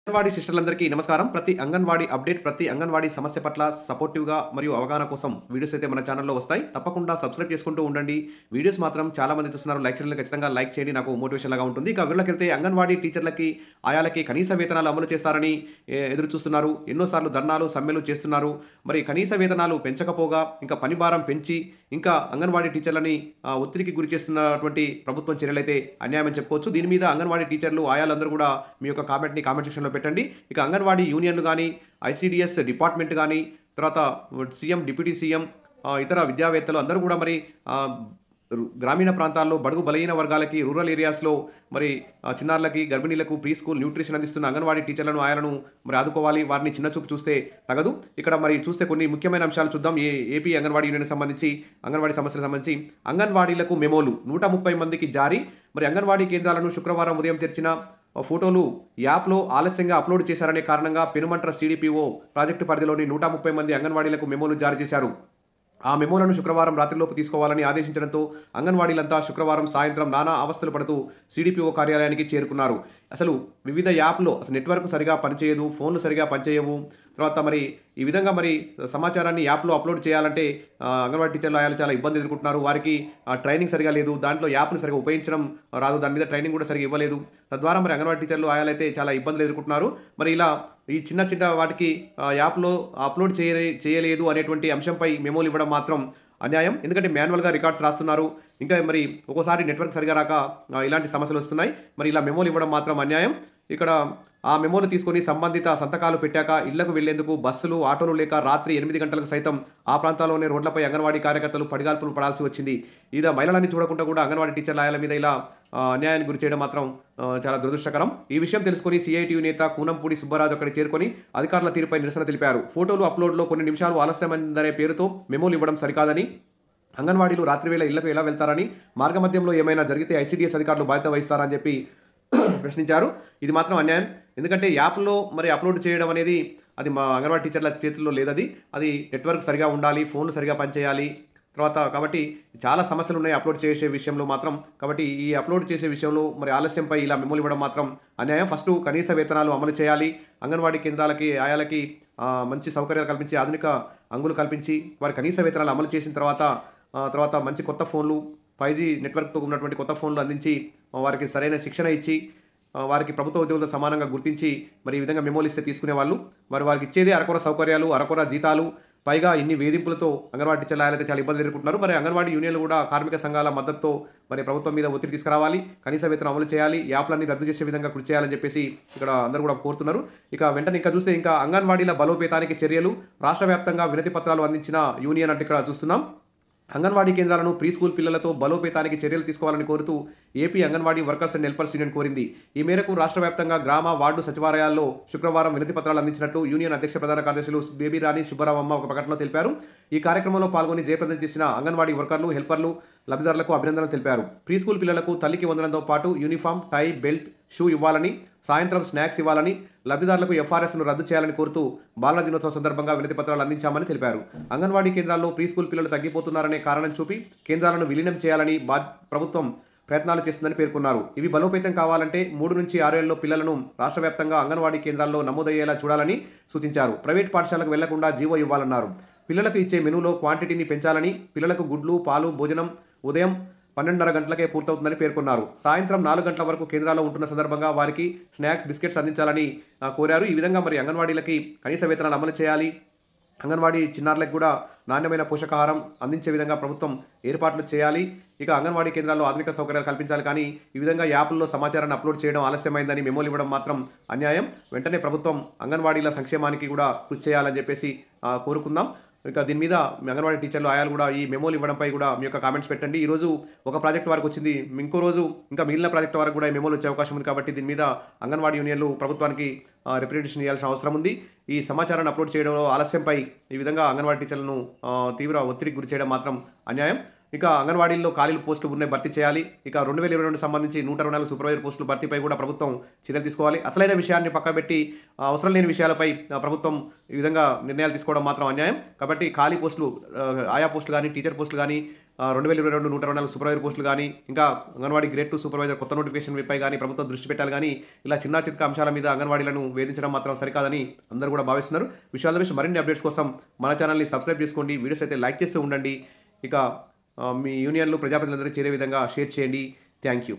అంగన్వాడీ సిస్టర్లందరికీ నమస్కారం. ప్రతి అంగన్వాడీ అప్డేట్, ప్రతి అంగన్వాడీ సమస్య పట్ల సపోర్టివ్‌గా మరియు అవగాహన కోసం వీడియోస్ అయితే మన ఛానెల్‌లో వస్తాయి. తప్పకుండా సబ్స్క్రైబ్ చేసుకుంటూ ఉండండి. వీడియోస్ మాత్రం చాలా మంది చూస్తున్నారు. లైక్ చేయడం ఖచ్చితంగా లైక్ చేయండి. నాకు మోటివేషన్‌లాగా ఉంటుంది. ఇక వివరాలకెళ్తే అంగన్వాడీ టీచర్లకి, ఆయాలకి కనీస వేతనాలు అమలు చేస్తారని ఎదురు చూస్తున్నారు. ఎన్నో సార్లు ధర్నాలు, సమ్మెలు చేస్తున్నారు. మరి కనీస వేతనాలు పెంచకపోగా ఇంకా పని భారం పెంచి ఇంకా అంగన్వాడీ టీచర్లని ఒత్తిడికి గురి చేస్తున్నటువంటి ప్రభుత్వం చర్యలైతే అన్యాయమని చెప్పుకోవచ్చు. దీని మీద అంగన్వాడీ టీచర్లు, ఆయాలందరూ కూడా మీ యొక్క కామెంట్ సెక్షన్‌లో పెట్టండి. ఇక అంగన్వాడీ యూనియన్‌లు గాని, ఐసీడీఎస్ డిపార్ట్‌మెంట్ గాని, తర్వాత సీఎం, డిప్యూటీ సీఎం, ఇతర విద్యావేత్తలు అందరూ కూడా మరి ఆహ్, గ్రామీణ ప్రాంతాల్లో బడుగు బలహీన వర్గాలకి, రూరల్ ఏరియాస్‌లో మరి చిన్నారులకి, గర్భిణీలకు ప్రీ స్కూల్ న్యూట్రిషన్ అందిస్తున్న అంగన్వాడీ టీచర్లను, ఆయాలను మరి ఆదుకోవాలి. వారిని చిన్న చూపు చూస్తే తగదు. ఇక్కడ మరి చూస్తే కొన్ని ముఖ్యమైన అంశాలు చూద్దాం. ఏపీ అంగన్వాడీ యూనియన్‌కి సంబంధించి, అంగన్వాడీ సమస్యలకు సంబంధించి అంగన్వాడీలకు మెమోలు 130 మందికి జారీ. మరి అంగన్వాడీ కేంద్రాలను శుక్రవారం ఉదయం తెరిచిన ఫోటోలు యాప్‌లో ఆలస్యంగా అప్‌లోడ్ చేశారనే కారణంగా పెనుమంట్ర సీడీపీఓ ప్రాజెక్టు పరిధిలోని 130 మంది అంగన్వాడీలకు మెమోలు జారీ చేశారు. ఆ మెమోలను శుక్రవారం రాత్రిలోపు తీసుకోవాలని ఆదేశించడంతో అంగన్వాడీలంతా శుక్రవారం సాయంత్రం నానా అవస్థలు పడుతూ సీడీపీఓ కార్యాలయానికి చేరుకున్నారు. అసలు వివిధ యాప్‌లో నెట్వర్క్ సరిగా పనిచేయదు, ఫోన్లు సరిగా పనిచేయవు. తర్వాత మరి ఈ విధంగా మరి సమాచారాన్ని యాప్‌లో అప్‌లోడ్ చేయాలంటే అంగన్వాడీ టీచర్లు, ఆయాలు చాలా ఇబ్బంది ఎదుర్కొంటున్నారు. వారికి ట్రైనింగ్ సరిగా లేదు. దాంట్లో యాప్‌ని సరిగా ఉపయోగించడం రాదు. దాని మీద ట్రైనింగ్ కూడా సరిగ్గా ఇవ్వలేదు. తద్వారా మరి అంగన్వాడీ టీచర్లు, ఆయాలైతే చాలా ఇబ్బందులు ఎదుర్కొంటున్నారు. మరి ఇలా ఈ చిన్న చిన్న వాటికి యాప్‌లో అప్‌లోడ్ చేయలేదు అనేటువంటి అంశంపై మెమోలు ఇవ్వడం మాత్రం అన్యాయం. ఎందుకంటే మాన్యువల్‌గా రికార్డ్స్ రాస్తున్నారు. ఇంకా మరి ఒక్కోసారి నెట్వర్క్ సరిగ్గా రాక ఇలాంటి సమస్యలు వస్తున్నాయి. మరి ఇలా మెమోలు ఇవ్వడం మాత్రం అన్యాయం. ఇక్కడ ఆ మెమోలు తీసుకొని సంబంధిత సంతకాలు పెట్టాక ఇళ్లకు వెళ్లేందుకు బస్సులు, ఆటోలు లేక రాత్రి 8 గంటలకు సైతం ఆ ప్రాంతాల్లోనే రోడ్లపై అంగన్వాడీ కార్యకర్తలు పడిగాల్పులు పడాల్సి వచ్చింది. ఇలా మహిళలని చూడకుండా కూడా అంగన్వాడీ టీచర్ల, ఆయాల మీద ఇలా అన్యాయానికి గురి చేయడం మాత్రం చాలా దురదృష్టకరం. ఈ విషయం తెలుసుకొని సీఐటియు నేత కూనంపూడి సుబ్బరాజు అక్కడికి చేరుకొని అధికారుల తీరుపై నిరసన తెలిపారు. ఫోటోలు అప్‌లోడ్‌లో కొన్ని నిమిషాలు ఆలస్యమైందనే పేరుతో మెమోలు ఇవ్వడం సరికాదని, అంగన్వాడీలు రాత్రివేళ ఇళ్లకు ఎలా వెళ్తారని, మార్గమధ్యంలో ఏమైనా జరిగితే ఐసీడీఎస్ అధికారులు బాధ్యత వహిస్తారా అని చెప్పి ప్రశ్నించారు. ఇది మాత్రం అన్యాయం. ఎందుకంటే యాప్‌లో మరి అప్‌లోడ్ చేయడం అనేది అది మా అంగన్వాడీ టీచర్ల చేతుల్లో లేదది. అది నెట్వర్క్ సరిగా ఉండాలి, ఫోన్లు సరిగా పనిచేయాలి. తర్వాత కాబట్టి చాలా సమస్యలున్నాయి అప్‌లోడ్ చేసే విషయంలో మాత్రం. కాబట్టి ఈ అప్‌లోడ్ చేసే విషయంలో మరి ఆలస్యంపై ఇలా మెమోలు ఇవ్వడం మాత్రం అన్యాయం. ఫస్టు కనీస వేతనాలు అమలు చేయాలి. అంగన్వాడీ కేంద్రాలకి, ఆయాలకి మంచి సౌకర్యాలు కల్పించి, ఆధునిక అంగులు కల్పించి, వారి కనీస వేతనాలు అమలు చేసిన తర్వాత మంచి కొత్త ఫోన్లు, 5G నెట్వర్క్‌తో ఉన్నటువంటి కొత్త ఫోన్లు అందించి, వారికి సరైన శిక్షణ ఇచ్చి, వారికి ప్రభుత్వ ఉద్యోగులతో సమానంగా గుర్తించి మరి ఈ విధంగా మెమోలు ఇస్తే తీసుకునేవాళ్ళు. మరి వారికి ఇచ్చేదే అరకొర సౌకర్యాలు, అరకొర జీతాలు, పైగా ఇన్ని వేధింపులతో అంగన్వాడీ టీచర్లు, ఆయాలైతే చాలా ఇబ్బందులు ఎదుర్కొంటున్నారు. మరి అంగన్వాడీ యూనియన్లు కూడా కార్మిక సంఘాల మద్దతుతో మరి ప్రభుత్వం మీద ఒత్తిడి తీసుకురావాలి, కనీస వేతనం అమలు చేయాలి, యాప్లన్నీ రద్దు చేసే విధంగా కృషి చేయాలని చెప్పేసి ఇక్కడ అందరూ కూడా కోరుతున్నారు. ఇక వెంటనే ఇంకా చూస్తే ఇంకా అంగన్వాడీల బలోపేతానికి చర్యలు, రాష్ట్ర వ్యాప్తంగా వినతి పత్రాలు అందించిన యూనియన్ అంటే ఇక్కడ చూస్తున్నాం. అంగన్వాడీ కేంద్రాలను ప్రీ స్కూల్ పిల్లలతో బలోపేతానికి చర్యలు తీసుకోవాలని కోరుతూ AP anganwadi workers and helpers union కోరింది. ఈ మేరకు రాష్ట్ర వ్యాప్తంగా గ్రామ, వార్డు సచివాలయాల్లో శుక్రవారం వినతి పత్రాలు అందించినట్లు యూనియన్ అధ్యక్ష ప్రధాన కార్యదర్శులు బేబీరాణి సుబ్బరామమ్మ ఒక ప్రకటనలో తెలిపారు. ఈ కార్యక్రమంలో పాల్గొని జయప్రదం చేసిన అంగన్వాడీ వర్కర్లు, హెల్పర్లు, లబ్ధిదారులకు అభినందనలు తెలిపారు. ప్రీ స్కూల్ పిల్లలకు తల్లికి వందనంతో పాటు యూనిఫామ్, టై, బెల్ట్, షూ ఇవ్వాలని, సాయంత్రం స్నాక్స్ ఇవ్వాలని, లబ్ధిదారులకు ఎఫ్ఆర్ఎస్ను రద్దు చేయాలని కోరుతూ బాలల దినోత్సవం సందర్భంగా వినతి పత్రాలు అందించామని తెలిపారు. అంగన్వాడీ కేంద్రాల్లో ప్రీ స్కూల్ పిల్లలు తగ్గిపోతున్నారనే కారణం చూపి కేంద్రాలను విలీనం చేయాలని ప్రభుత్వం ప్రయత్నాలు చేస్తుందని పేర్కొన్నారు. ఇవి బలోపేతం కావాలంటే 3 నుంచి 6 ఏళ్లలో పిల్లలను రాష్ట్ర వ్యాప్తంగా అంగన్వాడీ కేంద్రాల్లో నమోదయ్యేలా చూడాలని సూచించారు. ప్రైవేట్ పాఠశాలకు వెళ్లకుండా జీవో ఇవ్వాలన్నారు. పిల్లలకు ఇచ్చే మెనూలో క్వాంటిటీని పెంచాలని, పిల్లలకు గుడ్లు, పాలు, భోజనం ఉదయం 12:30 గంటలకే పూర్తవుతుందని పేర్కొన్నారు. సాయంత్రం 4 గంటల వరకు కేంద్రాల్లో ఉంటున్న సందర్భంగా వారికి స్నాక్స్, బిస్కెట్స్ అందించాలని కోరారు. ఈ విధంగా మరి అంగన్వాడీలకి కనీస వేతనాలు అమలు చేయాలి. అంగన్వాడీ చిన్నారులకు కూడా నాణ్యమైన పోషకాహారం అందించే విధంగా ప్రభుత్వం ఏర్పాట్లు చేయాలి. ఇక అంగన్వాడీ కేంద్రాల్లో ఆధునిక సౌకర్యాలు కల్పించాలి. కానీ ఈ విధంగా యాప్ల్లో సమాచారాన్ని అప్‌లోడ్ చేయడం ఆలస్యమైందని మెమోలు ఇవ్వడం మాత్రం అన్యాయం. వెంటనే ప్రభుత్వం అంగన్వాడీల సంక్షేమానికి కూడా కృషి చేయాలని చెప్పేసి కోరుకుందాం. ఇక దీని మీద మీ అంగన్వాడీ టీచర్లు, ఆయాలు కూడా ఈ మెమోలు ఇవ్వడంపై కూడా మీ యొక్క కామెంట్స్ పెట్టండి. ఈరోజు ఒక ప్రాజెక్ట్ వరకు వచ్చింది, ఇంకో రోజు ఇంకా మిగిలిన ప్రాజెక్ట్ వరకు కూడా ఈ మెమోలు వచ్చే అవకాశం ఉంది. కాబట్టి దీని మీద అంగన్వాడీ యూనియన్లు ప్రభుత్వానికి రిప్రజెంటేషన్ ఇవ్వాల్సిన అవసరం ఉంది. ఈ సమాచారాన్ని అప్‌లోడ్ చేయడంలో ఆలస్యంపై ఈ విధంగా అంగన్వాడీ టీచర్లను తీవ్ర ఒత్తిడికి గురి చేయడం మాత్రం అన్యాయం. ఇక అంగన్వాడీల్లో ఖాళీలు పోస్టులు ఉన్నాయి, భర్తీ చేయాలి. ఇక 2022 సంబంధించి 124 సూపర్వైజర్ పోస్టుల భర్తీపై కూడా ప్రభుత్వం చర్యలు తీసుకోవాలి. అసలైన విషయాన్ని పక్కబెట్టి అవసరం లేని విషయాలపై ప్రభుత్వం ఈ విధంగా నిర్ణయాలు తీసుకోవడం మాత్రం అన్యాయం. కాబట్టి ఖాళీ పోస్టులు, ఆయా పోస్టులు కానీ, టీచర్ పోస్టులు కానీ, 2022 124 సూపర్వైజర్ పోస్టులు కానీ, ఇంకా అంగన్వాడీ గ్రేడ్ 2 సూపర్వైజర్ కొత్త నోటిఫికేషన్పై కానీ ప్రభుత్వం దృష్టి పెట్టాలి. కానీ ఇలా చిన్న చితక అంశాల మీద అంగన్వాడీలను వేధించడం మాత్రం సరికాదని అందరూ కూడా భావిస్తున్నారు. విషయాల మరిన్ని అప్డేట్స్ కోసం మన ఛానల్ని సబ్స్క్రైబ్ చేసుకోండి. వీడియోస్ అయితే లైక్ చేస్తూ ఉండండి. ఇక మీ యూనియన్లు ప్రజాప్రతినిధులందరూ చేరే విధంగా షేర్ చేయండి. Thank you.